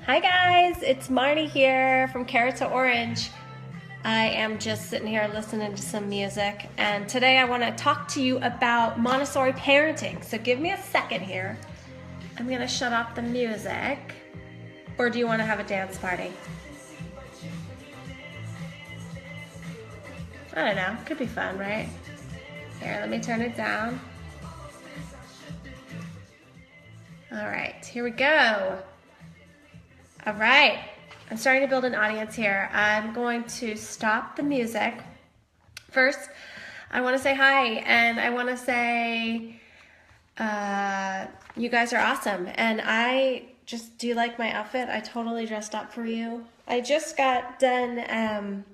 Hi guys, it's Marnie here from Carrot to Orange. I am just sitting here listening to some music, and today I want to talk to you about Montessori parenting. So give me a second here. I'm going to shut off the music. Or do you want to have a dance party? I don't know, could be fun, right? Here, let me turn it down. All right, here we go. All right, I'm starting to build an audience here. I'm going to stop the music. First, I want to say hi, and I want to say you guys are awesome. And do you like my outfit? I totally dressed up for you. I just got done a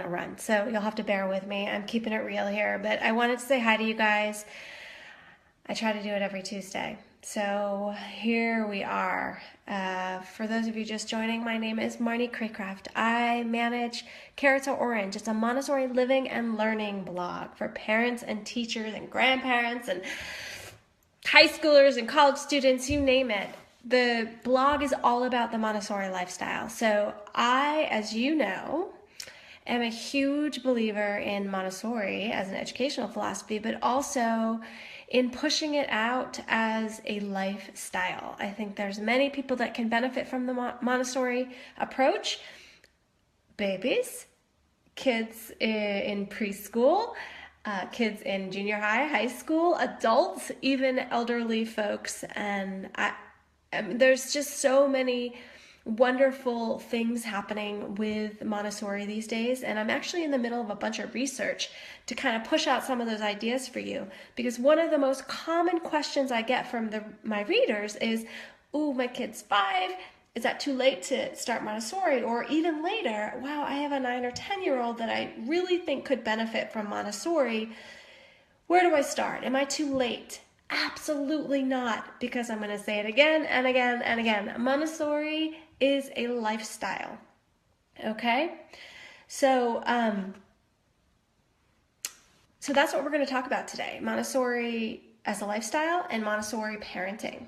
run, so you'll have to bear with me. I'm keeping it real here, but I wanted to say hi to you guys. I try to do it every Tuesday. So here we are. For those of you just joining, my name is Marnie Craycraft. I manage Carrot to Orange. It's a Montessori living and learning blog for parents and teachers and grandparents and high schoolers and college students, you name it. The blog is all about the Montessori lifestyle. So I, as you know, am a huge believer in Montessori as an educational philosophy, but also in pushing it out as a lifestyle. I think there's many people that can benefit from the Montessori approach. Babies, kids in preschool, kids in junior high, high school, adults, even elderly folks. And there's just so many wonderful things happening with Montessori these days, and I'm actually in the middle of a bunch of research to kind of push out some of those ideas for you, because one of the most common questions I get from my readers is, ooh, my kid's 5, is that too late to start Montessori? Or even later, wow, I have a 9 or 10-year-old that I really think could benefit from Montessori. Where do I start? Am I too late? Absolutely not, because I'm going to say it again and again and again. Montessori is a lifestyle, okay? So that's what we're going to talk about today. Montessori as a lifestyle and Montessori parenting.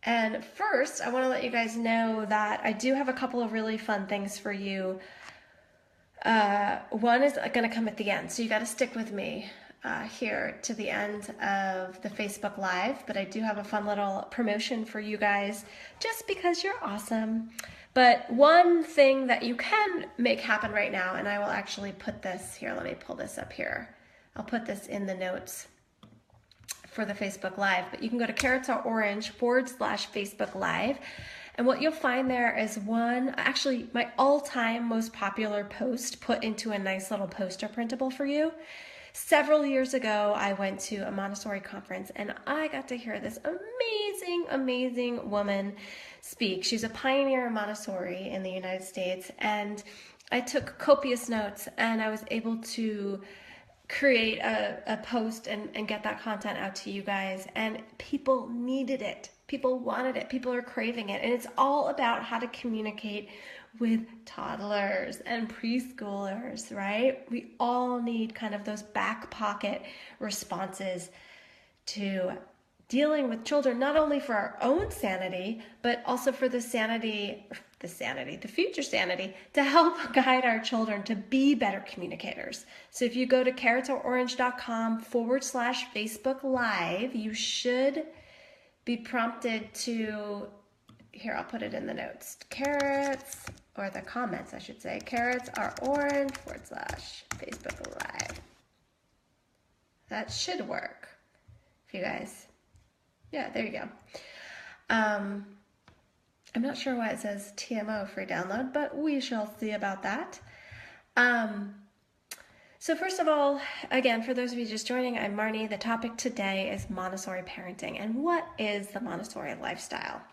And first, I want to let you guys know that I do have a couple of really fun things for you. One is going to come at the end, so you got to stick with me here to the end of the Facebook Live, but I do have a fun little promotion for you guys just because you're awesome. But one thing that you can make happen right now, and I will actually put this here, let me pull this up here. I'll put this in the notes for the Facebook Live, but you can go to carrot.orange/Facebook Live. And what you'll find there is my all-time most popular post put into a nice little poster printable for you. Several years ago, I went to a Montessori conference, and I got to hear this amazing, amazing woman speak. She's a pioneer in Montessori in the United States, and I took copious notes, and I was able to create a post and get that content out to you guys, and people needed it. People wanted it. People are craving it, and it's all about how to communicate with toddlers and preschoolers, right? We all need kind of those back pocket responses to dealing with children, not only for our own sanity, but also for the future sanity, to help guide our children to be better communicators. So if you go to carrotoorange.com/Facebook Live, you should be prompted to, here, I'll put it in the notes. Carrots, or the comments, I should say. Carrots are orange/Facebook Live. That should work for you guys. Yeah, there you go. I'm not sure why it says TMO free download, but we shall see about that. So first of all, again, for those of you just joining, I'm Marnie. The topic today is Montessori parenting. And what is the Montessori lifestyle?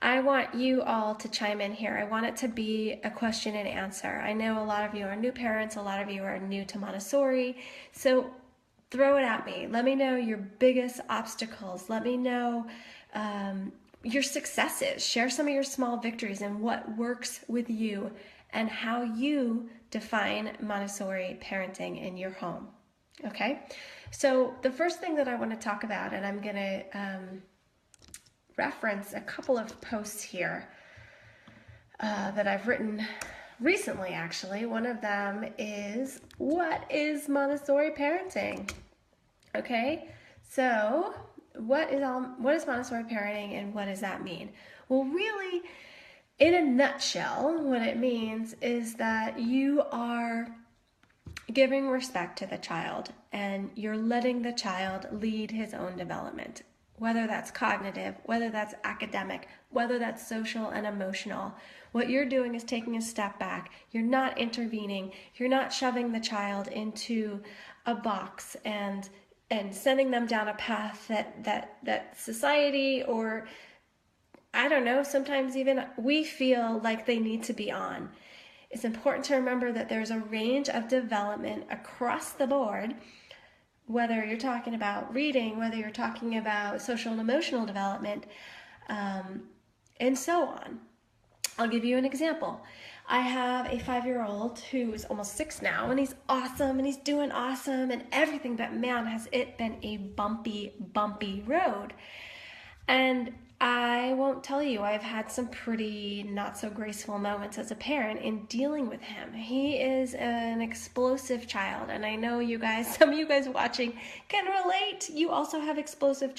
I want you all to chime in here. I want it to be a question and answer. I know a lot of you are new parents, a lot of you are new to Montessori, so throw it at me. Let me know your biggest obstacles. Let me know your successes. Share some of your small victories and what works with you and how you define Montessori parenting in your home. Okay? So the first thing that I want to talk about, and I'm going to reference a couple of posts here that I've written recently, actually. One of them is, what is Montessori parenting? Okay, so what is Montessori parenting, and what does that mean? Well, really, in a nutshell, what it means is that you are giving respect to the child and you're letting the child lead his own development, whether that's cognitive, whether that's academic, whether that's social and emotional. What you're doing is taking a step back. You're not intervening. You're not shoving the child into a box and sending them down a path that society, or I don't know, sometimes even we feel like they need to be on. It's important to remember that there's a range of development across the board, whether you're talking about reading, whether you're talking about social and emotional development, and so on. I'll give you an example. I have a 5-year-old who is almost 6 now, and he's awesome, and he's doing awesome, and everything, but man, has it been a bumpy road. And I won't tell you, I've had some pretty not so graceful moments as a parent in dealing with him. He is an explosive child, and I know you guys, some of you guys watching can relate. You also have explosive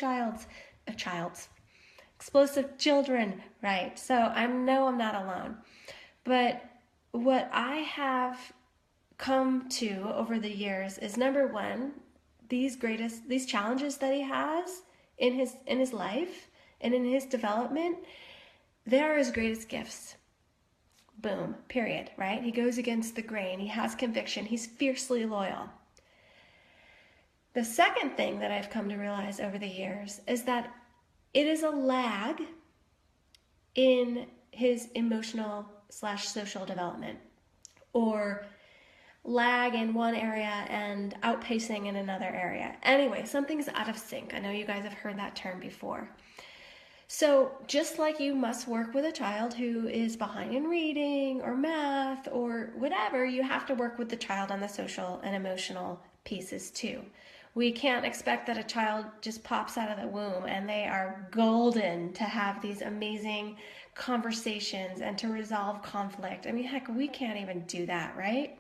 explosive children, right? So I know I'm not alone. But what I have come to over the years is, number one, these challenges that he has in his life and in his development, they are his greatest gifts. Boom, period, right? He goes against the grain. He has conviction. He's fiercely loyal. The second thing that I've come to realize over the years is that it is a lag in his emotional/social development, or lag in one area and outpacing in another area. Anyway, something's out of sync. I know you guys have heard that term before. So just like you must work with a child who is behind in reading or math or whatever, you have to work with the child on the social and emotional pieces too. We can't expect that a child just pops out of the womb and they are golden to have these amazing conversations and to resolve conflict. I mean, heck, we can't even do that, right?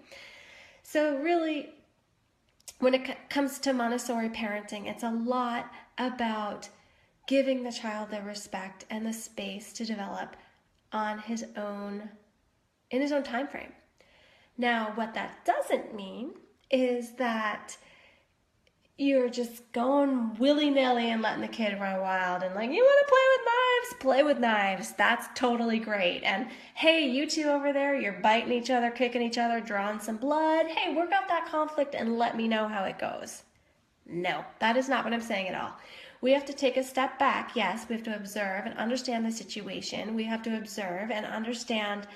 So really, when it comes to Montessori parenting, it's a lot about giving the child the respect and the space to develop on his own, in his own time frame. Now, what that doesn't mean is that you're just going willy-nilly and letting the kid run wild and like, you want to play with knives? Play with knives. That's totally great. And hey, you two over there, you're biting each other, kicking each other, drawing some blood. Hey, work out that conflict and let me know how it goes. No, that is not what I'm saying at all. We have to take a step back. Yes, we have to observe and understand the situation. We have to observe and understand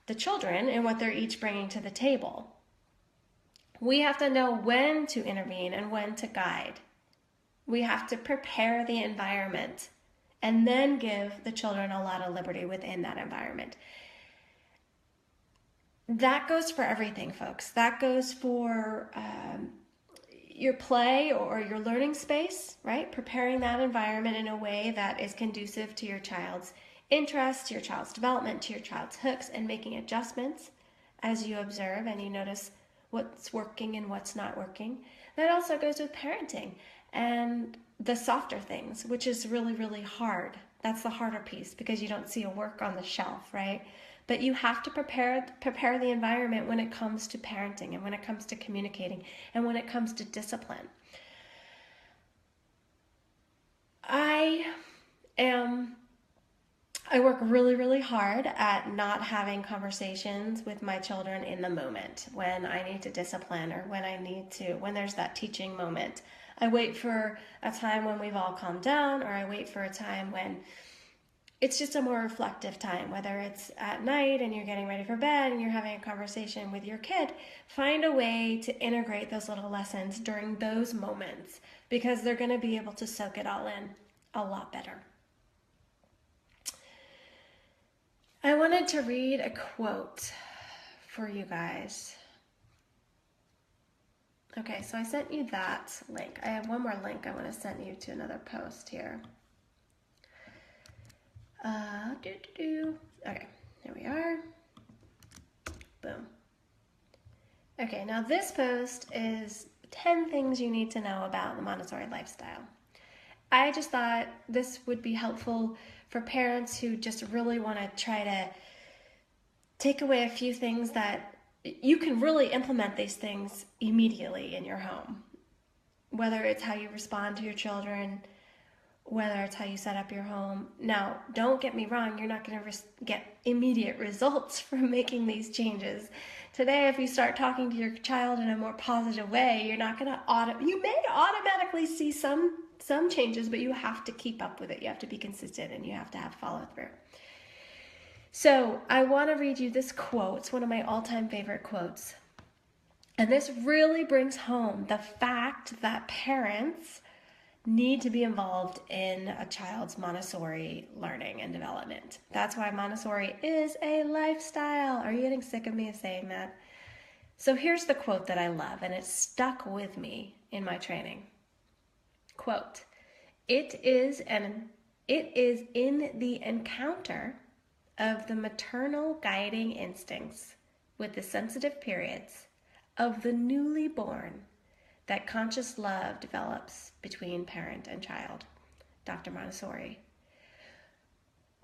the children and what they're each bringing to the table. We have to know when to intervene and when to guide. We have to prepare the environment and then give the children a lot of liberty within that environment. That goes for everything, folks. That goes for your play or your learning space, right? Preparing that environment in a way that is conducive to your child's interests, to your child's development, to your child's hooks, and making adjustments as you observe and you notice what's working and what's not working. That also goes with parenting and the softer things, which is really, really hard. That's the harder piece because you don't see a work on the shelf, right? But you have to prepare the environment when it comes to parenting and when it comes to communicating and when it comes to discipline. I work really, really hard at not having conversations with my children in the moment when I need to discipline or when there's that teaching moment. I wait for a time when we've all calmed down, or I wait for a time when it's just a more reflective time, whether it's at night and you're getting ready for bed and you're having a conversation with your kid. Find a way to integrate those little lessons during those moments because they're going to be able to soak it all in a lot better. I wanted to read a quote for you guys. Okay, so I sent you that link. I have one more link I want to send you to another post here. Okay, here we are. Boom. Okay, now this post is 10 things you need to know about the Montessori lifestyle. I just thought this would be helpful for parents who just really want to try to take away a few things that you can really implement these things immediately in your home. Whether it's how you respond to your children, whether it's how you set up your home. Now, don't get me wrong, you're not going to get immediate results from making these changes. Today, if you start talking to your child in a more positive way, you're not going to you may automatically see some changes, but you have to keep up with it. You have to be consistent and you have to have follow through. So I want to read you this quote. It's one of my all-time favorite quotes. And this really brings home the fact that parents need to be involved in a child's Montessori learning and development. That's why Montessori is a lifestyle. Are you getting sick of me saying that? So here's the quote that I love, and it stuck with me in my training. Quote, it is in the encounter of the maternal guiding instincts with the sensitive periods of the newly born that conscious love develops between parent and child. Dr. Montessori.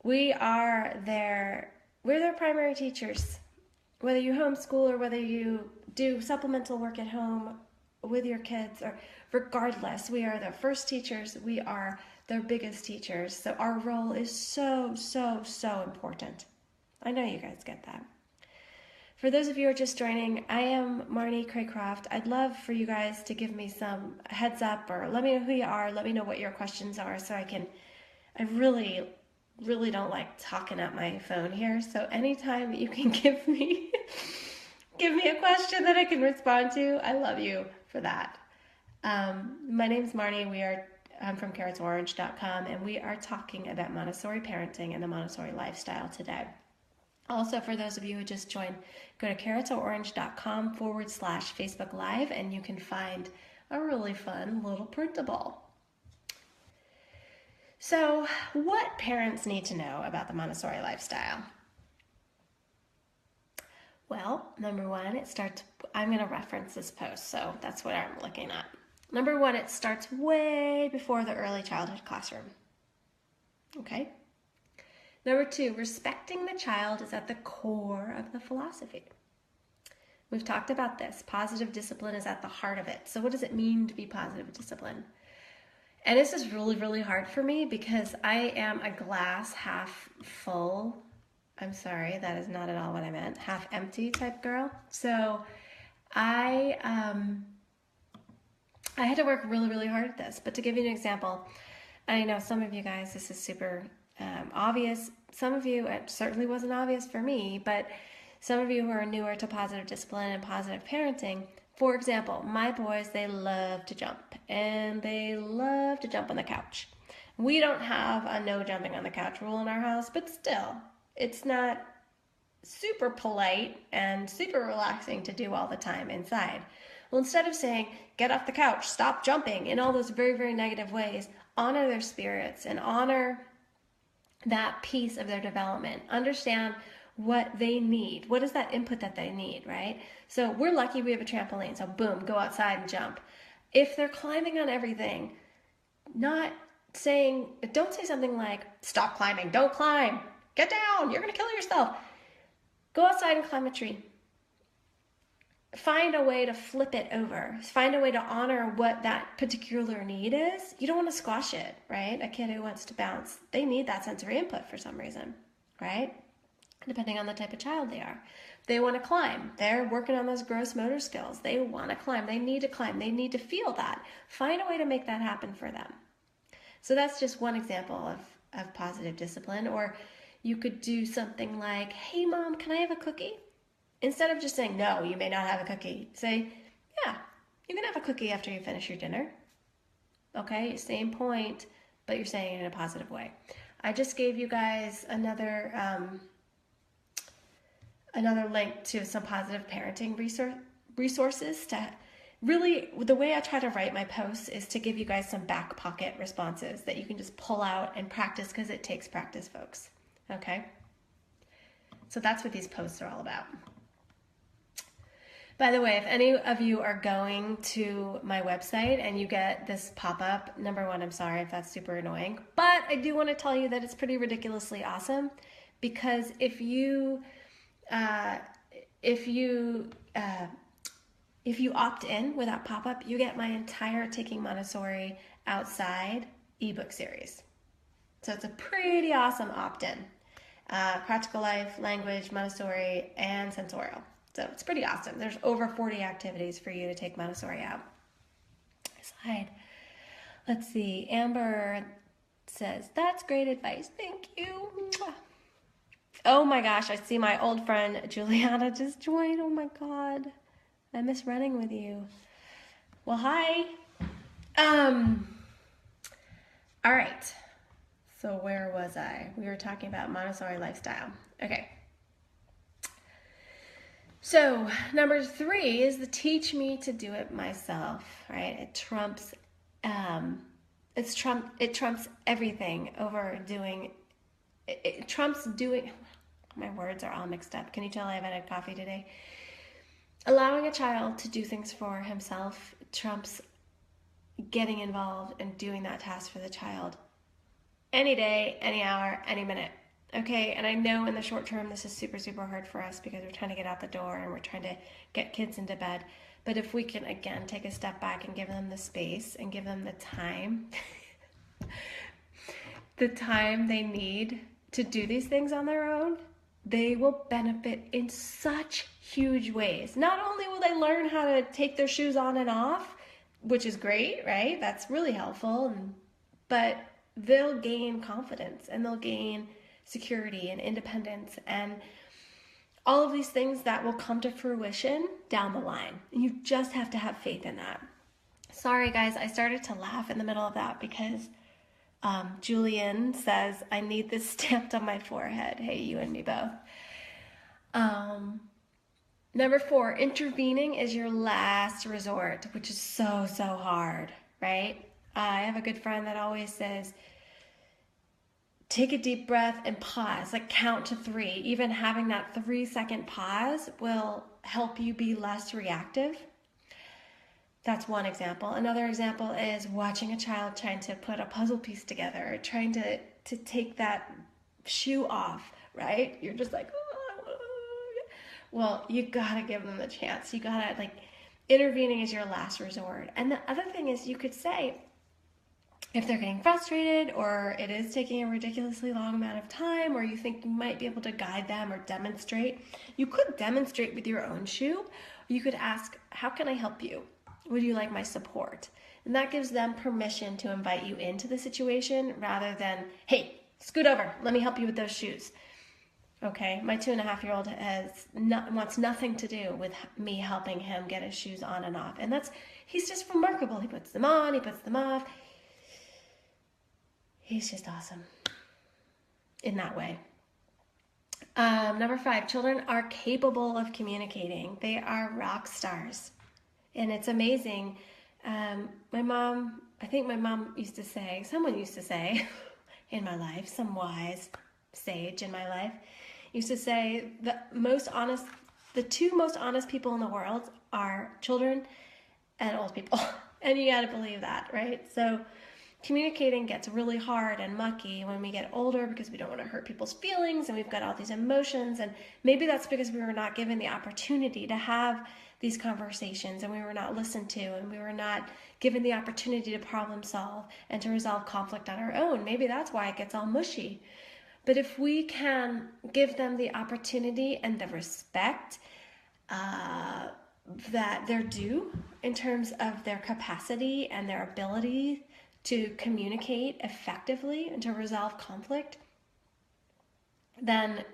We're their primary teachers. Whether you homeschool or whether you do supplemental work at home with your kids, or regardless, we are their first teachers. We are their biggest teachers. So our role is so, so, so important. I know you guys get that. For those of you who are just joining, I am Marnie Craycroft. I'd love for you guys to give me some heads up, or let me know who you are. Let me know what your questions are so I really, really don't like talking at my phone here. So anytime you can give me a question that I can respond to, I love you for that. My name's Marnie. I'm from carrotsorange.com, and we are talking about Montessori parenting and the Montessori lifestyle today. Also, for those of you who just joined, go to carrotsorange.com/Facebook Live, and you can find a really fun little printable. So, what parents need to know about the Montessori lifestyle? Well, number one, I'm going to reference this post, so that's what I'm looking at. Number one, it starts way before the early childhood classroom. Okay? Number two, respecting the child is at the core of the philosophy. We've talked about this. Positive discipline is at the heart of it. So what does it mean to be positive discipline? And this is really, really hard for me because I am a glass half full. I'm sorry, that is not at all what I meant. Half empty type girl. So I had to work really, really hard at this. But to give you an example, I know some of you guys, this is super obvious. Some of you, it certainly wasn't obvious for me, but some of you who are newer to positive discipline and positive parenting, for example, my boys, they love to jump, and they love to jump on the couch. We don't have a no jumping on the couch rule in our house, but still, it's not super polite and super relaxing to do all the time inside. Well, instead of saying, get off the couch, stop jumping, in all those very, very negative ways, honor their spirits and honor that piece of their development. Understand what they need. What is that input that they need, right? So we're lucky we have a trampoline. So boom, go outside and jump. If they're climbing on everything, don't say something like, stop climbing, don't climb, get down, you're going to kill yourself. Go outside and climb a tree. Find a way to flip it over. Find a way to honor what that particular need is. You don't want to squash it, right? A kid who wants to bounce, they need that sensory input for some reason, right? Depending on the type of child they are. They want to climb. They're working on those gross motor skills. They want to climb. They need to climb. They need to feel that. Find a way to make that happen for them. So that's just one example of positive discipline. Or you could do something like, hey, Mom, can I have a cookie? Instead of just saying, no, you may not have a cookie, say, yeah, you can have a cookie after you finish your dinner. Okay, same point, but you're saying it in a positive way. I just gave you guys another link to some positive parenting resources to really, the way I try to write my posts is to give you guys some back pocket responses that you can just pull out and practice, because it takes practice, folks. Okay? So that's what these posts are all about. By the way, if any of you are going to my website and you get this pop-up, number one, I'm sorry if that's super annoying, but I do want to tell you that it's pretty ridiculously awesome, because if you opt in with that pop-up, you get my entire Taking Montessori Outside ebook series. So it's a pretty awesome opt-in. Practical life, language, Montessori, and sensorial. So it's pretty awesome. There's over 40 activities for you to take Montessori out. Aside. Let's see. Amber says, that's great advice. Thank you. Oh my gosh, I see my old friend Juliana just joined. Oh my God. I miss running with you. Well, hi. All right. So where was I? We were talking about Montessori lifestyle. Okay. So number 3 is the teach me to do it myself, right? It trumps everything over doing. It trumps doing. My words are all mixed up. Can you tell I haven't had coffee today? Allowing a child to do things for himself trumps getting involved and doing that task for the child any day, any hour, any minute. Okay, and I know in the short term this is super, super hard for us because we're trying to get out the door and we're trying to get kids into bed. But if we can, again, take a step back and give them the space and give them the time, the time they need to do these things on their own, they will benefit in such huge ways. Not only will they learn how to take their shoes on and off, which is great, right? That's really helpful, but they'll gain confidence and they'll gain security and independence and all of these things that will come to fruition down the line. And you just have to have faith in that. Sorry guys, I started to laugh in the middle of that because Julian says, I need this stamped on my forehead. Hey, you and me both. Number 4, intervening is your last resort, which is so, so hard, right? I have a good friend that always says, take a deep breath and pause, like count to 3. Even having that 3-second pause will help you be less reactive. That's one example. Another example is watching a child trying to put a puzzle piece together, trying to take that shoe off, right? You're just like, well, you gotta give them the chance. You gotta, intervening is your last resort. And the other thing is you could say, if they're getting frustrated or it is taking a ridiculously long amount of time or you think you might be able to guide them or demonstrate, you could demonstrate with your own shoe. You could ask, how can I help you? Would you like my support? And that gives them permission to invite you into the situation rather than, hey, scoot over, let me help you with those shoes. Okay, my 2.5-year-old wants nothing to do with me helping him get his shoes on and off. And he's just remarkable. He puts them on, he puts them off. He's just awesome in that way. Number 5, children are capable of communicating. They are rock stars. And it's amazing. I think my mom used to say, someone used to say in my life, some wise sage in my life, used to say the two most honest people in the world are children and old people. And you got to believe that, right? So communicating gets really hard and mucky when we get older because we don't want to hurt people's feelings and we've got all these emotions. And maybe that's because we were not given the opportunity to have these conversations and we were not listened to and we were not given the opportunity to problem solve and to resolve conflict on our own. Maybe that's why it gets all mushy. But if we can give them the opportunity and the respect that they're due in terms of their capacity and their ability to communicate effectively and to resolve conflict, then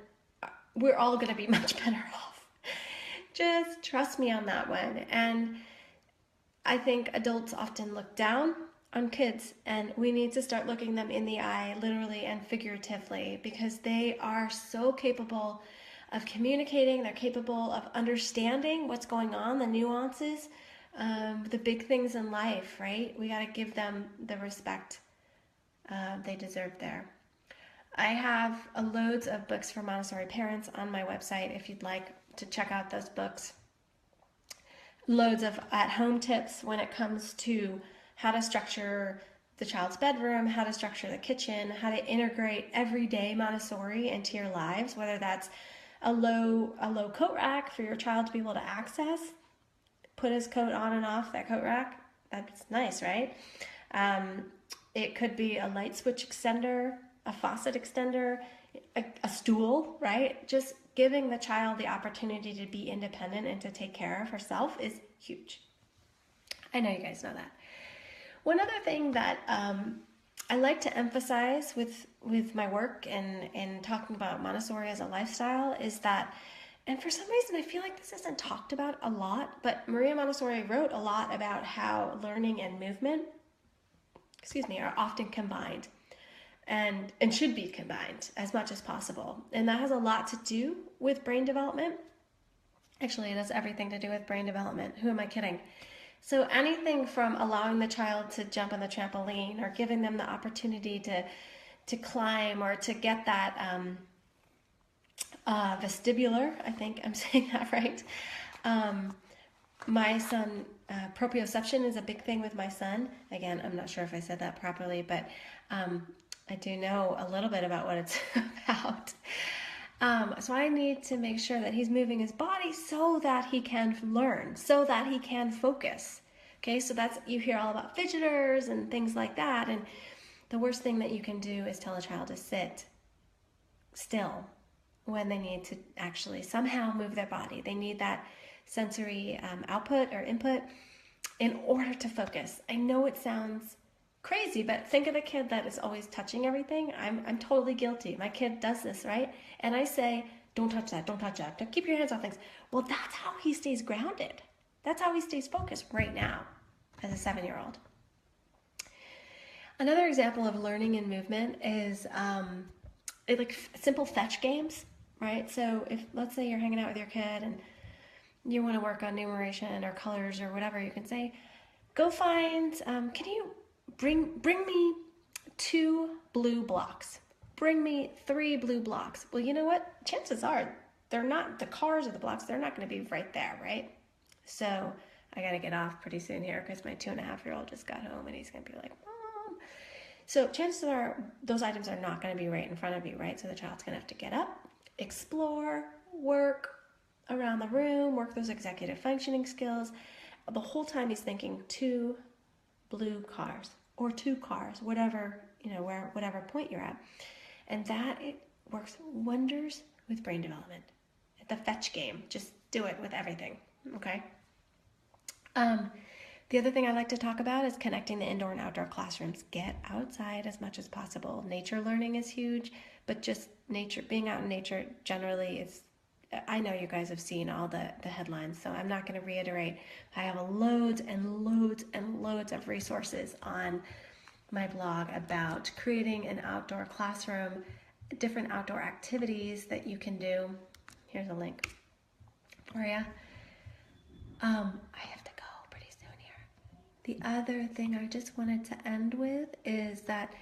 we're all going to be much better off. Just trust me on that one. And I think adults often look down on kids, and we need to start looking them in the eye, literally and figuratively, because they are so capable of communicating. They're capable of understanding what's going on, the nuances, the big things in life, right? We got to give them the respect they deserve there. I have loads of books for Montessori parents on my website if you'd like to check out those books. Loads of at-home tips when it comes to how to structure the child's bedroom, how to structure the kitchen, how to integrate everyday Montessori into your lives, whether that's a low coat rack for your child to be able to access, put his coat on and off that coat rack. That's nice, right? It could be a light switch extender, a faucet extender, a stool, right? Just giving the child the opportunity to be independent and to take care of herself is huge. I know you guys know that. One other thing that I like to emphasize with my work and talking about Montessori as a lifestyle is that, and for some reason I feel like this isn't talked about a lot, but Maria Montessori wrote a lot about how learning and movement, are often combined and should be combined as much as possible. And that has a lot to do with brain development. Actually, it has everything to do with brain development. Who am I kidding? So anything from allowing the child to jump on the trampoline or giving them the opportunity to climb or to get that vestibular, I think I'm saying that right. My son, proprioception is a big thing with my son. Again, I'm not sure if I said that properly, but I do know a little bit about what it's about. So I need to make sure that he's moving his body so that he can learn, so that he can focus. Okay, so that's, you hear all about fidgeters and things like that, and the worst thing that you can do is tell a child to sit still when they need to actually somehow move their body. They need that sensory output or input in order to focus. I know it sounds crazy, but think of a kid that is always touching everything. I'm totally guilty. My kid does this, right? And I say, don't touch that, don't touch that. Keep your hands off things. Well, that's how he stays grounded. That's how he stays focused right now as a 7-year-old. Another example of learning and movement is simple fetch games, right? So if, let's say you're hanging out with your kid and you want to work on numeration or colors or whatever, you can say, go find, can you bring me 2 blue blocks? Bring me 3 blue blocks. Well, you know what? Chances are they're not, the cars or the blocks, they're not going to be right there, right? So I got to get off pretty soon here because my 2.5-year-old just got home and he's going to be like, Mom. So chances are those items are not going to be right in front of you, right? So the child's going to have to get up, explore, work around the room, work those executive functioning skills. The whole time he's thinking 2 blue cars or 2 cars, whatever, whatever point you're at. And that, it works wonders with brain development. The fetch game, just do it with everything, okay? The other thing I like to talk about is connecting the indoor and outdoor classrooms. Get outside as much as possible. Nature learning is huge, but just nature, being out in nature generally is, I know you guys have seen all the headlines, so I'm not going to reiterate. I have loads and loads and loads of resources on my blog about creating an outdoor classroom, different outdoor activities that you can do. Here's a link for you. I have to go pretty soon here. The other thing I just wanted to end with is that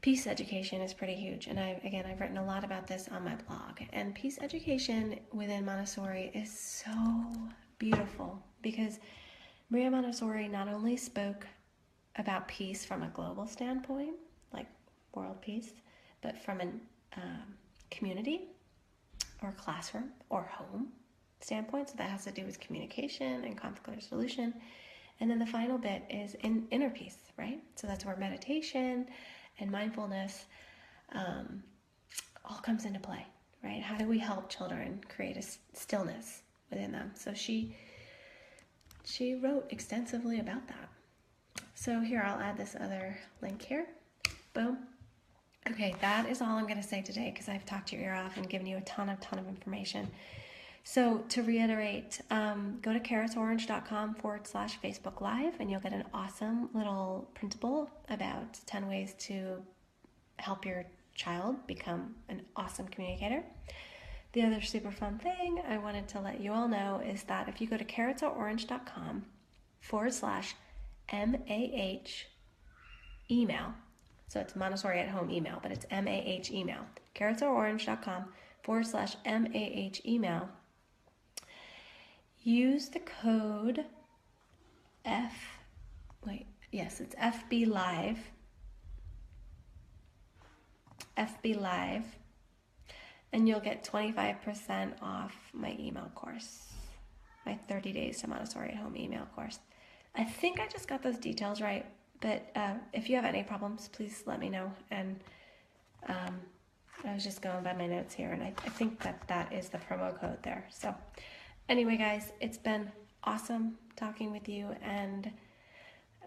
peace education is pretty huge, and I've written a lot about this on my blog. And peace education within Montessori is so beautiful because Maria Montessori not only spoke about peace from a global standpoint, like world peace, but from a community or classroom or home standpoint. So that has to do with communication and conflict resolution. And then the final bit is inner peace, right? So that's where meditation and mindfulness all comes into play, right? How do we help children create a stillness within them? So she wrote extensively about that. So here, I'll add this other link here. Boom. Okay, that is all I'm going to say today because I've talked your ear off and given you a ton of information. So to reiterate, go to carrotsorange.com/Facebook Live and you'll get an awesome little printable about 10 ways to help your child become an awesome communicator. The other super fun thing I wanted to let you all know is that if you go to carrotsorange.com/MAH email, So it's Montessori at Home email, but it's MAH email. carrotsorange.com/MAH email. Use the code it's FB Live, and you'll get 25% off my email course, my 30 Days to Montessori at Home email course. I think I just got those details right, but if you have any problems, please let me know. And I was just going by my notes here, and I think that is the promo code there. So anyway, guys, it's been awesome talking with you, and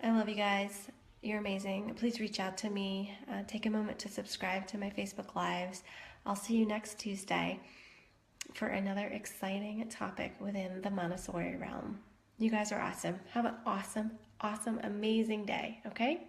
I love you guys. You're amazing. Please reach out to me. Take a moment to subscribe to my Facebook Lives. I'll see you next Tuesday for another exciting topic within the Montessori realm. You guys are awesome. Have an awesome, amazing day, okay?